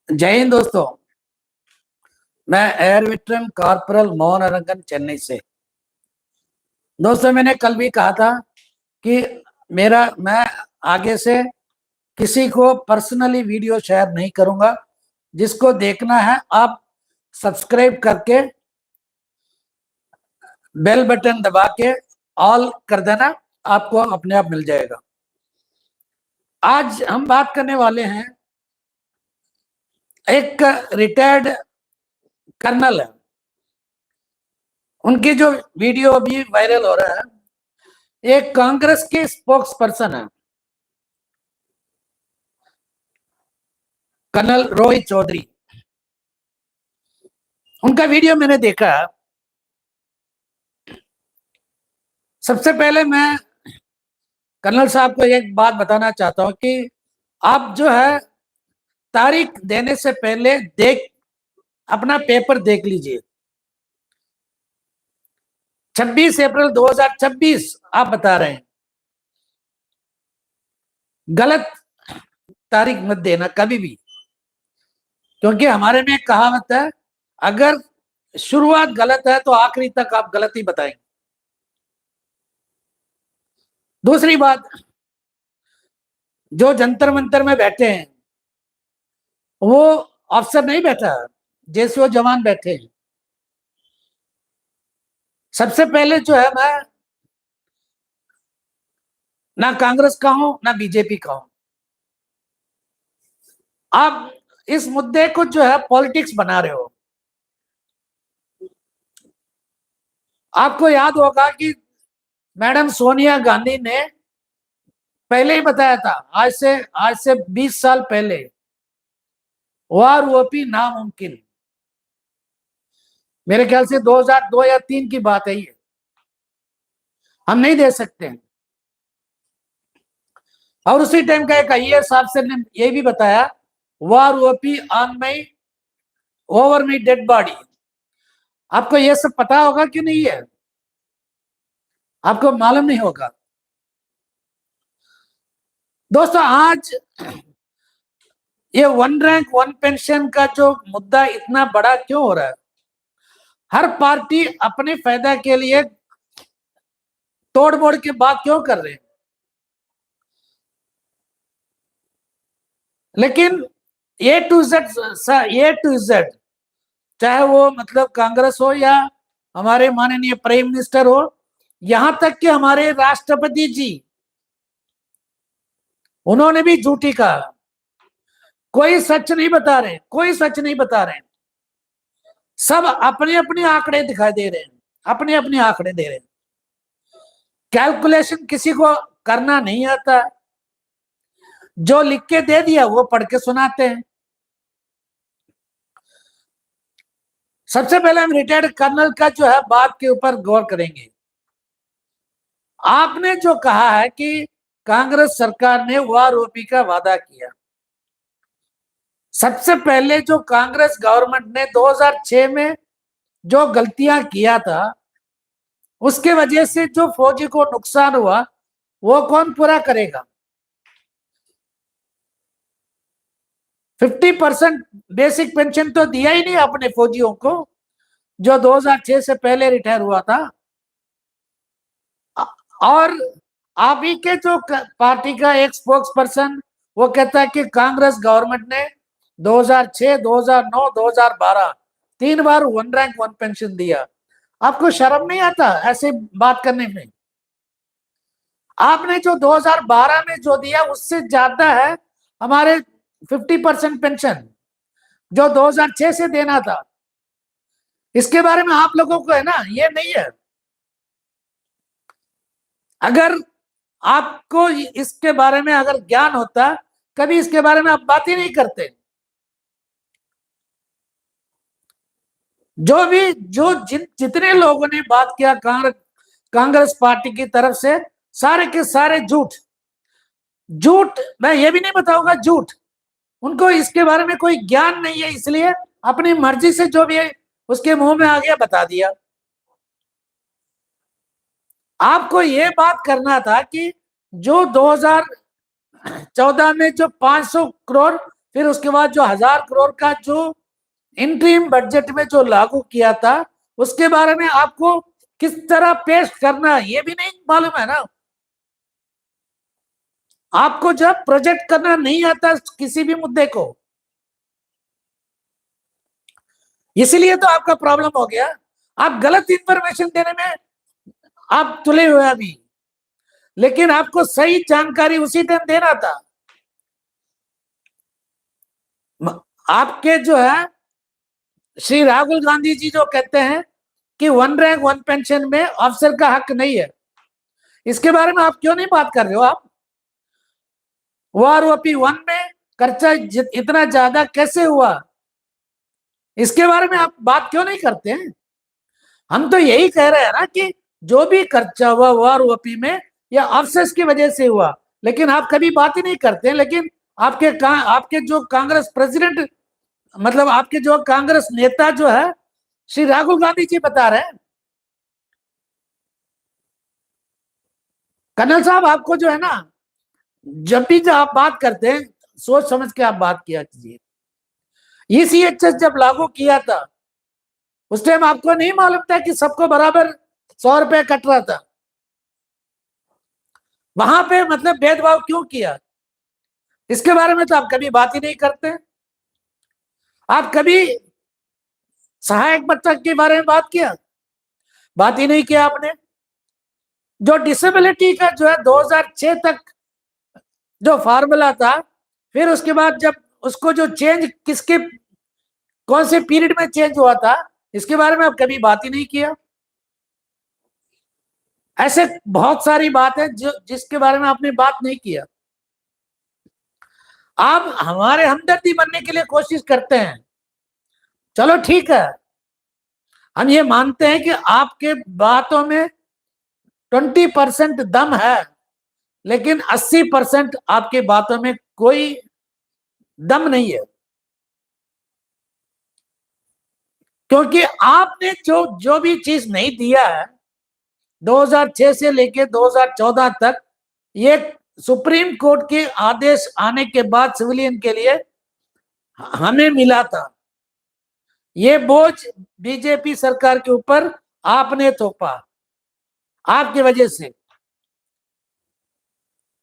जय हिंद दोस्तों। मैं air veteran corporal Mohan Arangan Chennai से। दोस्तों, मैंने कल भी कहा था कि मैं आगे से किसी को पर्सनली वीडियो शेयर नहीं करूंगा। जिसको देखना है आप सब्सक्राइब करके बेल बटन दबा के ऑल कर देना, आपको अपने आप मिल जाएगा। आज हम बात करने वाले हैं, एक रिटायर्ड कर्नल है, उनकी जो वीडियो अभी वायरल हो रहा है। एक कांग्रेस के स्पोक्स पर्सन है, कर्नल रोहित चौधरी। उनका वीडियो मैंने देखा। सबसे पहले मैं कर्नल साहब को एक बात बताना चाहता हूं कि आप जो है तारीख देने से पहले अपना पेपर देख लीजिए। 26 अप्रैल 2026 आप बता रहे हैं। गलत तारीख मत देना कभी भी, क्योंकि हमारे में एक कहावत है, अगर शुरुआत गलत है तो आखिरी तक आप गलत ही बताएंगे। दूसरी बात, जो जंतर मंतर में बैठे हैं वो अफसर नहीं बैठा, जैसे वो जवान बैठे हैं। सबसे पहले जो है, मैं ना कांग्रेस का हूं ना बीजेपी का हूं। आप इस मुद्दे को जो है पॉलिटिक्स बना रहे हो। आपको याद होगा कि मैडम सोनिया गांधी ने पहले ही बताया था, आज से 20 साल पहले, वार वोपी नामुमकिन। मेरे ख्याल से 2002 या 3 की बात है ये। हम नहीं दे सकते हैं। और उसी टाइम का एक आईएएस अफसर ने ये भी बताया, वार वोपी on my over my dead body. आपको ये सब पता होगा कि नहीं है? आपको मालूम नहीं होगा। दोस्तों, आज ये वन रैंक वन पेंशन का जो मुद्दा इतना बड़ा क्यों हो रहा है? हर पार्टी अपने फायदा के लिए तोड़ मोड़ की बात क्यों कर रहे हैं? लेकिन ए टू जेड, चाहे वो मतलब कांग्रेस हो या हमारे माननीय प्राइम मिनिस्टर हो, यहां तक कि हमारे राष्ट्रपति जी, उन्होंने भी झूठी कहा। कोई सच नहीं बता रहे, कोई सच नहीं बता रहे। सब अपने अपने आंकड़े दिखाई दे रहे हैं, अपने अपने आंकड़े दे रहे हैं। कैलकुलेशन किसी को करना नहीं आता, जो लिख के दे दिया वो पढ़ के सुनाते हैं। सबसे पहले हम रिटायर्ड कर्नल का जो है बात के ऊपर गौर करेंगे। आपने जो कहा है कि कांग्रेस सरकार ने वार ओपी का वादा किया। सबसे पहले जो कांग्रेस गवर्नमेंट ने 2006 में जो गलतियां किया था, उसके वजह से जो फौजी को नुकसान हुआ, वो कौन पूरा करेगा? 50% बेसिक पेंशन तो दिया ही नहीं अपने फौजियों को, जो 2006 से पहले रिटायर हुआ था। और आप ही के जो पार्टी का एक स्पोक्स पर्सन, वो कहता है कि कांग्रेस गवर्नमेंट ने 2006, 2009, 2012 3 बार वन रैंक वन पेंशन दिया। आपको शर्म नहीं आता ऐसे बात करने में? आपने जो 2012 में जो दिया उससे ज्यादा है हमारे 50% पेंशन जो 2006 से देना था। इसके बारे में आप लोगों को है ना, ये नहीं है। अगर आपको इसके बारे में अगर ज्ञान होता, कभी इसके बारे में आप बात ही नहीं करते। जितने लोगों ने बात किया कांग्रेस पार्टी की तरफ से, सारे के सारे झूठ झूठ। मैं ये भी नहीं बताऊंगा झूठ। उनको इसके बारे में कोई ज्ञान नहीं है, इसलिए अपनी मर्जी से जो भी उसके मुंह में आ गया बता दिया। आपको ये बात करना था कि जो 2014 में जो 500 करोड़ फिर उसके बाद जो 1000 करोड़ का जो इंटरिम बजट में जो लागू किया था, उसके बारे में आपको किस तरह पेश करना है ये भी नहीं मालूम है ना। आपको जब प्रोजेक्ट करना नहीं आता किसी भी मुद्दे को, इसीलिए तो आपका प्रॉब्लम हो गया। आप गलत इंफॉर्मेशन देने में आप तुले हुए अभी, लेकिन आपको सही जानकारी उसी टाइम देना था। आपके जो है श्री राहुल गांधी जी जो कहते हैं कि 1 रैंक 1 पेंशन में अफसर का हक नहीं है, इसके बारे में आप क्यों नहीं बात कर रहे हो? आप OROP 1 में खर्चा इतना ज्यादा कैसे हुआ, इसके बारे में आप बात क्यों नहीं करते हैं? हम तो यही कह रहे हैं ना कि जो भी खर्चा हुआ OROP में या अफसर की वजह से हुआ, लेकिन आप कभी बात ही नहीं करते हैं। लेकिन आपके जो कांग्रेस प्रेसिडेंट, मतलब आपके जो कांग्रेस नेता जो है श्री राहुल गांधी जी बता रहे हैं। कर्नल साहब, आपको जो है ना, जब भी जब आप बात करते हैं सोच समझ के आप बात किया कीजिए। ECHS जब लागू किया था उस टाइम आपको नहीं मालूम था कि सबको बराबर 100 रुपए कट रहा था? वहां पे मतलब भेदभाव क्यों किया, इसके बारे में तो आप कभी बात ही नहीं करते। आप कभी सहायक बच्चा के बारे में बात किया? बात ही नहीं किया आपने। जो डिसेबिलिटी का जो है 2006 तक जो फार्मूला था, फिर उसके बाद जब उसको जो चेंज किसके कौन से पीरियड में चेंज हुआ था, इसके बारे में आप कभी बात ही नहीं किया। ऐसे बहुत सारी बात है जो जिसके बारे में आपने बात नहीं किया। आप हमारे हमदर्दी बनने के लिए कोशिश करते हैं, चलो ठीक है, हम ये मानते हैं कि आपके बातों में 20% दम है, लेकिन 80% आपके बातों में कोई दम नहीं है। क्योंकि आपने जो जो भी चीज नहीं दिया है 2006 से लेके 2014 तक, ये सुप्रीम कोर्ट के आदेश आने के बाद सिविलियन के लिए हमें मिला था। ये बोझ बीजेपी सरकार के ऊपर आपने थोपा, आपकी वजह से।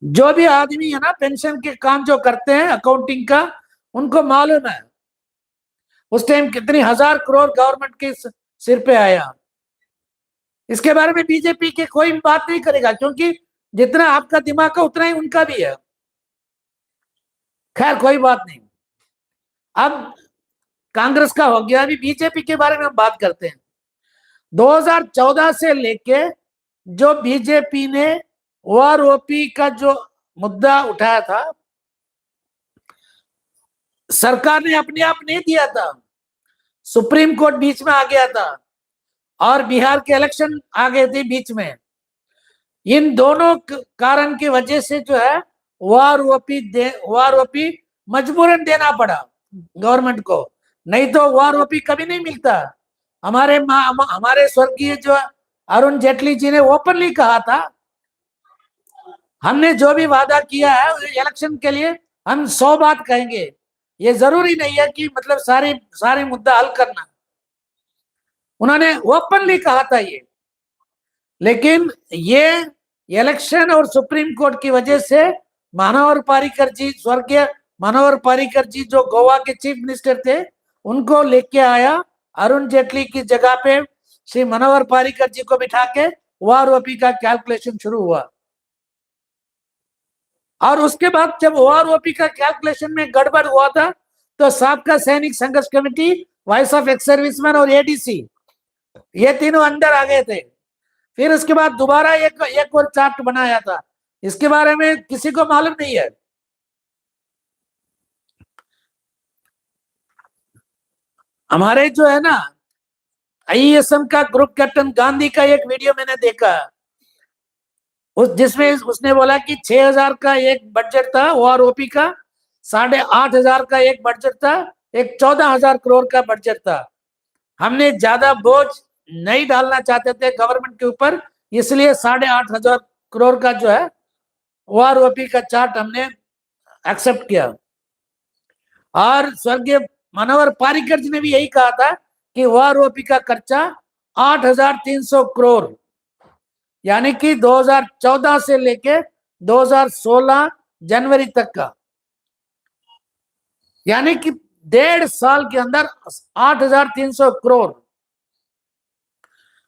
जो भी आदमी है ना पेंशन के काम जो करते हैं अकाउंटिंग का, उनको मालूम है उस टाइम कितनी 1000 करोड़ गवर्नमेंट के सिर पे आया। इसके बारे में बीजेपी के कोई भी बात नहीं करेगा, क्योंकि जितना आपका दिमाग है उतना ही उनका भी है। खैर कोई बात नहीं, अब कांग्रेस का हो गया, अभी बीजेपी के बारे में हम बात करते हैं। 2014 से लेके जो बीजेपी ने OROP का जो मुद्दा उठाया था, सरकार ने अपने आप नहीं दिया था, सुप्रीम कोर्ट बीच में आ गया था और बिहार के इलेक्शन आ गए थे बीच में। इन दोनों कारण की वजह से जो है OROP मजबूरन देना पड़ा गवर्नमेंट को, नहीं तो OROP कभी नहीं मिलता। हमारे स्वर्गीय जो अरुण जेटली जी ने ओपनली कहा था, हमने जो भी वादा किया है इलेक्शन के लिए हम 100 बात कहेंगे। ये जरूरी नहीं है कि मतलब सारे मुद्दा हल करना, उन्होंने ओपनली कहा था ये। लेकिन ये इलेक्शन और सुप्रीम कोर्ट की वजह से मनोहर पर्रिकर जी, स्वर्गीय मनोहर पर्रिकर जी जो गोवा के चीफ मिनिस्टर थे, उनको लेके आया अरुण जेटली की जगह पे श्री मनोहर पर्रिकर जी को बिठा के OROP का कैलकुलेशन शुरू हुआ। और उसके बाद जब OROP का कैलकुलेशन में गड़बड़ हुआ था तो सबका सैनिक संघर्ष committee, voice of ex serviceman और ADC, ये तीनों अंदर आ गए थे। फिर उसके बाद दोबारा एक और चार्ट बनाया था, इसके बारे में किसी को मालूम नहीं है। हमारे जो है ना IESM का ग्रुप कैप्टन गांधी का एक वीडियो मैंने देखा, जिसमें उसने बोला कि 6000 का एक बजट था OROP का, 8500 का एक बजट था, एक 14000 करोड़ का बजट था। हमने ज्यादा बोझ नहीं डालना चाहते थे गवर्नमेंट के ऊपर, इसलिए 8500 करोड़ का जो है OROP का चार्ट हमने एक्सेप्ट किया। और स्वर्गीय मनोहर पारिकर जी ने भी यही कहा था कि ओआरओपी का खर्चा 8,300 करोड़, यानी कि 2014 से लेके 2016 जनवरी तक का, यानी कि 1.5 साल के अंदर 8,300 करोड़।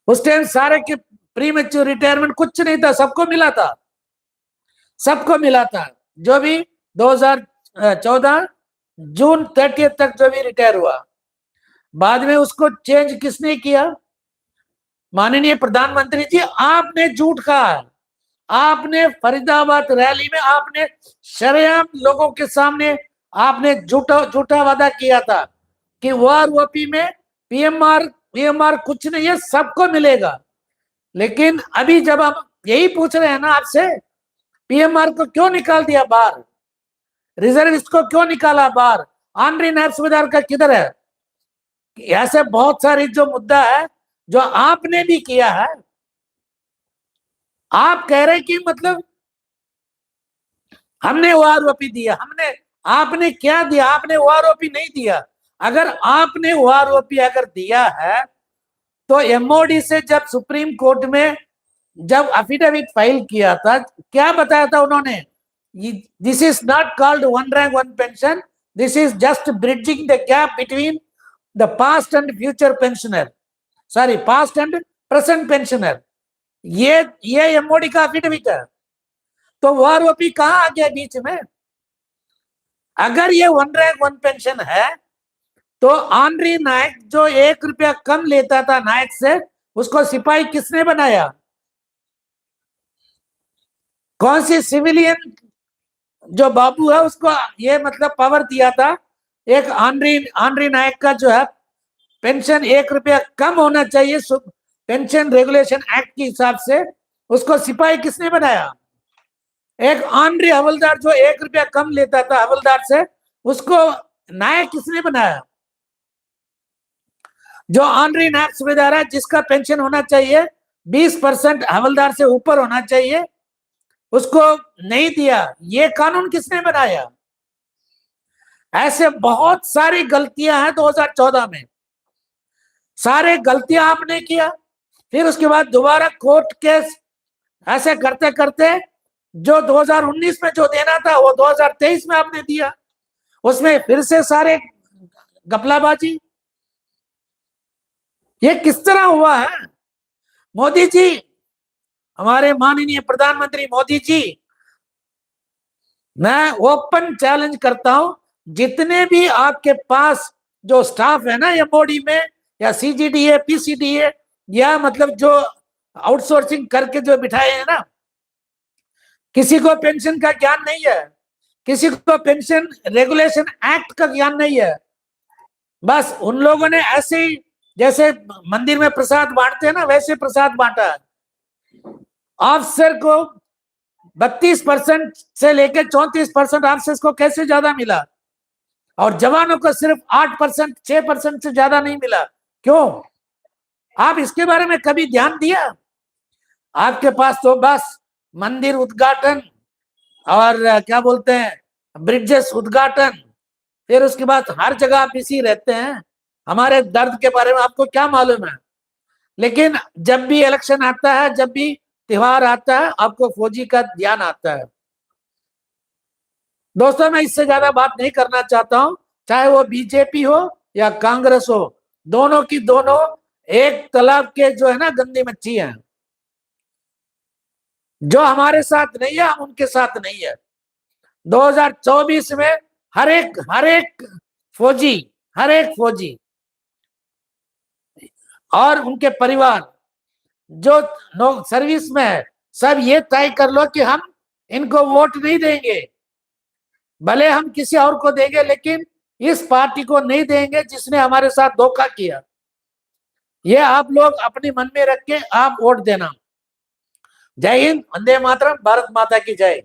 उस टाइम सारे के प्री मैच्योर रिटायरमेंट कुछ नहीं था, सबको मिला था, सबको मिला था। जो भी 2014 जून 30 तक जो भी रिटायर हुआ, बाद में उसको चेंज किसने किया? माननीय प्रधानमंत्री जी, आपने झूठ कहा। आपने फरीदाबाद रैली में आपने शरेआम लोगों के सामने आपने झूठा वादा किया था कि ओआरओपी में पीएमआर कुछ नहीं है, सबको मिलेगा। लेकिन अभी जब हम यही पूछ रहे हैं ना आपसे, पीएमआर को क्यों निकाल दिया बाहर, रिजर्विस्ट को क्यों निकाला बाहर, ऑनरी नायब सूबेदार का किधर है? ऐसे बहुत सारी जो मुद्दा है जो आपने भी किया है। आप कह रहे कि मतलब हमने ओआरओपी दिया, हमने, आपने क्या दिया? आपने ओआरओपी नहीं दिया। अगर आपने ओआरओपी अगर दिया है तो एमओडी से जब सुप्रीम कोर्ट में जब एफिडेविट फाइल किया था, क्या बताया था उन्होंने? This is not called one rank one pension, this is just bridging the gap between the past and future pensioner, sorry past and present pensioner. ये एमओडी का एफिडेविट है। तो ओआरओपी कहां आ गया बीच में? अगर ये वन रैंक वन पेंशन है तो ऑनरी नायक जो 1 रुपया कम लेता था नायक से, उसको सिपाही किसने बनाया? कौन सी सिविलियन जो बाबू है उसको ये मतलब पावर दिया था? एक ऑनरी नायक का जो है पेंशन 1 रुपया कम होना चाहिए पेंशन रेगुलेशन एक्ट के हिसाब से, उसको सिपाही किसने बनाया? एक ऑनरी हवलदार जो 1 रुपया कम लेता था हवलदार से, उसको नायक किसने बनाया? जो ऑनरी नायब सूबेदार है, जिसका पेंशन होना चाहिए 20% हवलदार से ऊपर होना चाहिए, उसको नहीं दिया। ये कानून किसने बनाया? ऐसे बहुत सारी गलतियां हैं 2014 में, सारे गलतियां आपने किया। फिर उसके बाद दोबारा कोर्ट केस, ऐसे करते करते जो 2019 में जो देना था वो 2023 में आपने दिया, उसमें फिर से सारे गपलाबाजी। ये किस तरह हुआ है? मोदी जी, हमारे माननीय प्रधानमंत्री मोदी जी, मैं ओपन चैलेंज करता हूं, जितने भी आपके पास जो स्टाफ है ना एमओडी में, या सीजीडीए पीसीडीए, या मतलब जो आउटसोर्सिंग करके जो बिठाए हैं ना, किसी को पेंशन का ज्ञान नहीं है, किसी को पेंशन रेगुलेशन एक्ट का ज्ञान नहीं है। बस उन लोगों ने ऐसे ही जैसे मंदिर में प्रसाद बांटते हैं ना, वैसे प्रसाद बांटा है। ऑफिसर को 32% से लेकर 34% ऑफिसर्स को कैसे ज्यादा मिला, और जवानों को सिर्फ 8%, 6% से ज्यादा नहीं मिला? क्यों? आप इसके बारे में कभी ध्यान दिया? आपके पास तो बस मंदिर उद्घाटन और क्या बोलते हैं ब्रिजेस उद्घाटन, फिर उसके बाद हर जगह आप इसी रहते हैं। हमारे दर्द के बारे में आपको क्या मालूम है? लेकिन जब भी इलेक्शन आता है, जब भी त्योहार आता है, आपको फौजी का ध्यान आता है। दोस्तों, मैं इससे ज्यादा बात नहीं करना चाहता हूं। चाहे वो बीजेपी हो या कांग्रेस हो, दोनों की दोनों एक तालाब के जो है ना गंदी मच्छी हैं। जो हमारे साथ नहीं है, हम उनके साथ नहीं है। 2024 में हर एक फौजी और उनके परिवार जो सर्विस में है, सब ये तय कर लो कि हम इनको वोट नहीं देंगे। भले हम किसी और को देंगे, लेकिन इस पार्टी को नहीं देंगे जिसने हमारे साथ धोखा किया। ये आप लोग अपने मन में रख के आप वोट देना। जय हिंद, वंदे मातरम, भारत माता की जय।